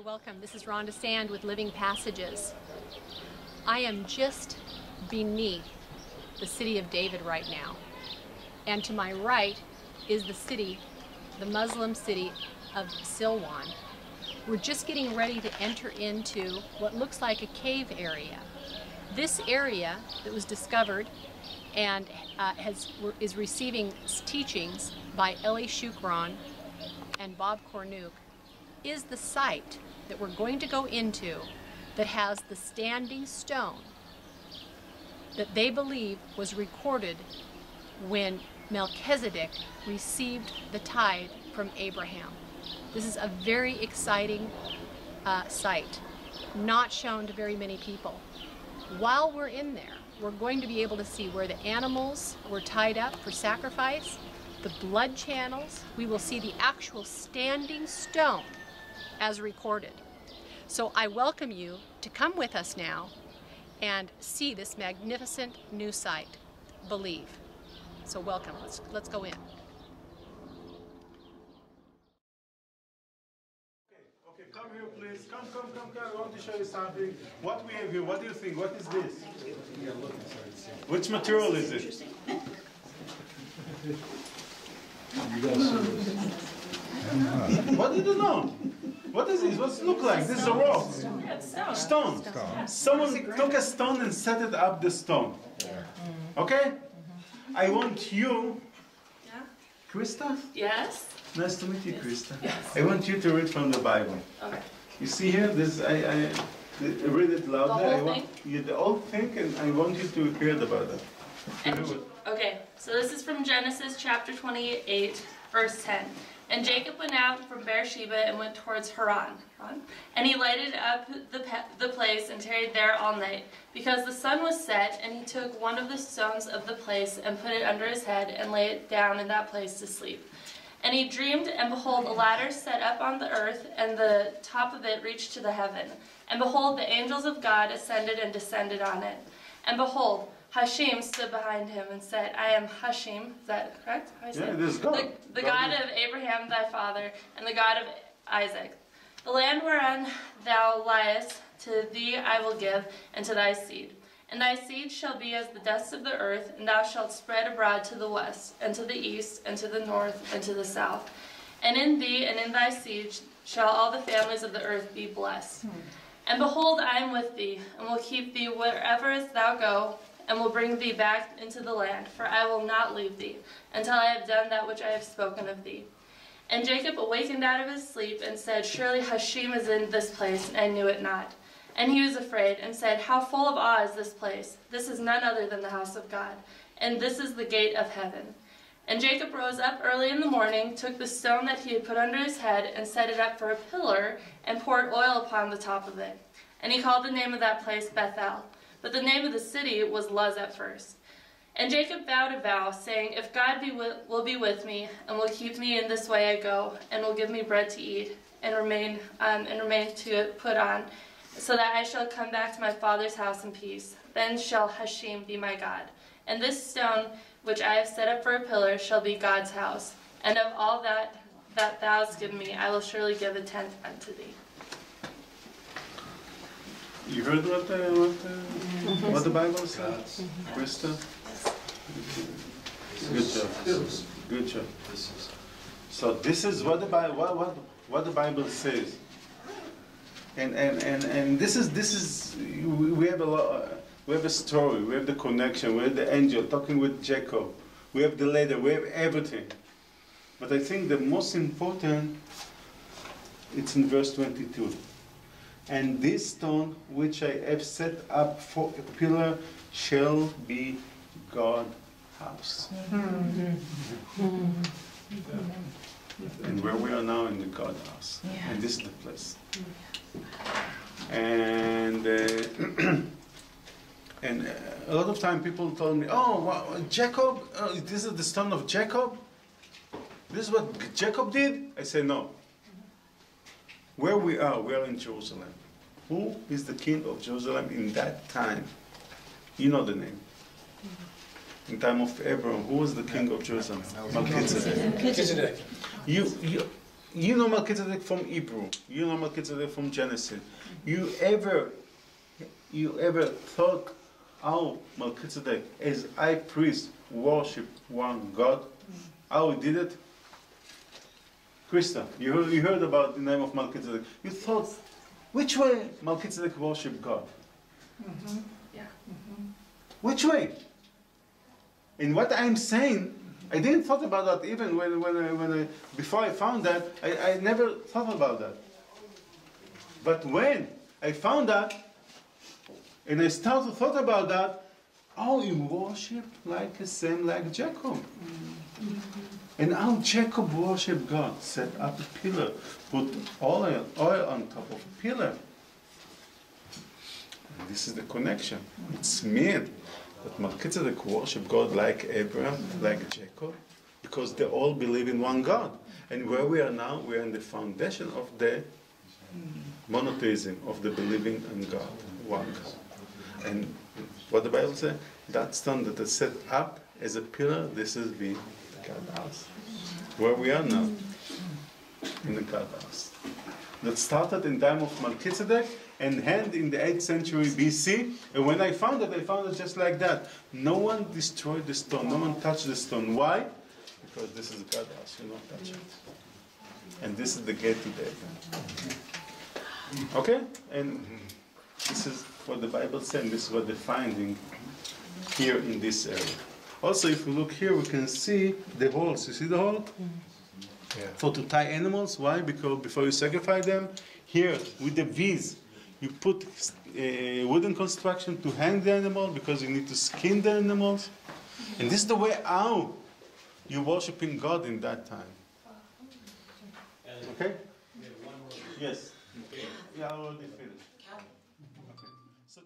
welcome. This is Rhonda Sand with Living Passages. I am just beneath the city of David right now. And to my right is the city, the Muslim city of Silwan. We're just getting ready to enter into what looks like a cave area. This area that was discovered and is receiving teachings by Eli Shukron and Bob Cornuke is the site that we're going to go into that has the standing stone that they believe was recorded when Melchizedek received the tithe from Abraham. This is a very exciting site, not shown to very many people. While we're in there, we're going to be able to see where the animals were tied up for sacrifice, the blood channels. We will see the actual standing stone as recorded. So I welcome you to come with us now and see this magnificent new site, Believe. So welcome, let's go in. Okay, come here please. Come. I want to show you something. What we have here, what do you think? What is this? Which material is it? What did you know? What is this? What's it look like? This is a rock. Stone. Someone took a stone and set it up the stone. Okay? I want you, Krista? Yes? Nice to meet you, Krista. Yes. I want you to read from the Bible. Okay. You see here, this I read it loudly. The whole thing? The whole thing, and I want you to hear about it. Okay, so this is from Genesis chapter 28, verse 10. And Jacob went out from Beersheba and went towards Haran. And he lighted up the place and tarried there all night, because the sun was set, and he took one of the stones of the place and put it under his head and lay it down in that place to sleep. And he dreamed, and behold, a ladder set up on the earth, and the top of it reached to the heaven. And behold, the angels of God ascended and descended on it. And behold, Hashem stood behind him and said, I am Hashem, is that correct? How I say it is God. The God of Abraham thy father, and the God of Isaac. The land whereon thou liest, to thee I will give, and to thy seed. And thy seed shall be as the dust of the earth, and thou shalt spread abroad to the west, and to the east, and to the north, and to the south. And in thee and in thy seed shall all the families of the earth be blessed. And behold, I am with thee, and will keep thee wherever thou go, and will bring thee back into the land, for I will not leave thee, until I have done that which I have spoken of thee. And Jacob awakened out of his sleep, and said, Surely Hashem is in this place, and I knew it not. And he was afraid, and said, How full of awe is this place? This is none other than the house of God, and this is the gate of heaven. And Jacob rose up early in the morning, took the stone that he had put under his head, and set it up for a pillar, and poured oil upon the top of it. And he called the name of that place Bethel. But the name of the city was Luz at first. And Jacob vowed a vow, saying, If God will be with me, and will keep me in this way I go, and will give me bread to eat, and remain to put on, so that I shall come back to my father's house in peace, then shall Hashem be my God. And this stone which I have set up for a pillar shall be God's house. And of all that thou hast given me, I will surely give a tenth unto thee. You heard what the Bible says, Krista? Good job. So this is what the Bible says, and this is we have a lot. We have a story. We have the connection. We have the angel talking with Jacob. We have the letter. We have everything. But I think the most important, it's in verse 22. And this stone which I have set up for a pillar shall be God's house. And where we are now in the God house. Yeah. And this is the place. And a lot of time people told me, oh, wow, Jacob, this is the stone of Jacob? This is what Jacob did? I say no. Where we are in Jerusalem. Who is the king of Jerusalem in that time? You know the name. In time of Abraham, who was the king of Jerusalem? Melchizedek. Melchizedek. You know Melchizedek from Hebrew. You know Melchizedek from Genesis. You ever thought how Melchizedek, as high priest, worship one God? How he did it? Krista, you heard about the name of Melchizedek. You thought, which way Melchizedek worship God? Yeah. Which way? And what I'm saying, I didn't thought about that even when before I found that, I never thought about that. But when I found that, and I started to thought about that, how he worshipped like the same like Jacob. And how Jacob worshipped God, set up a pillar, put oil on top of a pillar. And this is the connection. It's made that Melchizedek worshipped God like Abraham, like Jacob, because they all believe in one God. And where we are now, we are in the foundation of the monotheism, of the believing in God, one God. And what the Bible says, that stone that is set up as a pillar, this is the God house. Where we are now, in the God house. That started in the time of Melchizedek and end in the 8th century BC. And when I found it just like that. No one destroyed the stone. No one touched the stone. Why? Because this is God house. You don't touch it. And this is the gate to David. Okay? And this is what the Bible says. And this is what they're finding here in this area. Also, if we look here, we can see the holes. You see the hole? Yeah. For to tie animals. Why? Because before you sacrifice them, here with the V's, you put wooden construction to hang the animal because you need to skin the animals. And this is the way how you're worshiping God in that time. Okay? Yes. Yeah, I already finished. Okay. So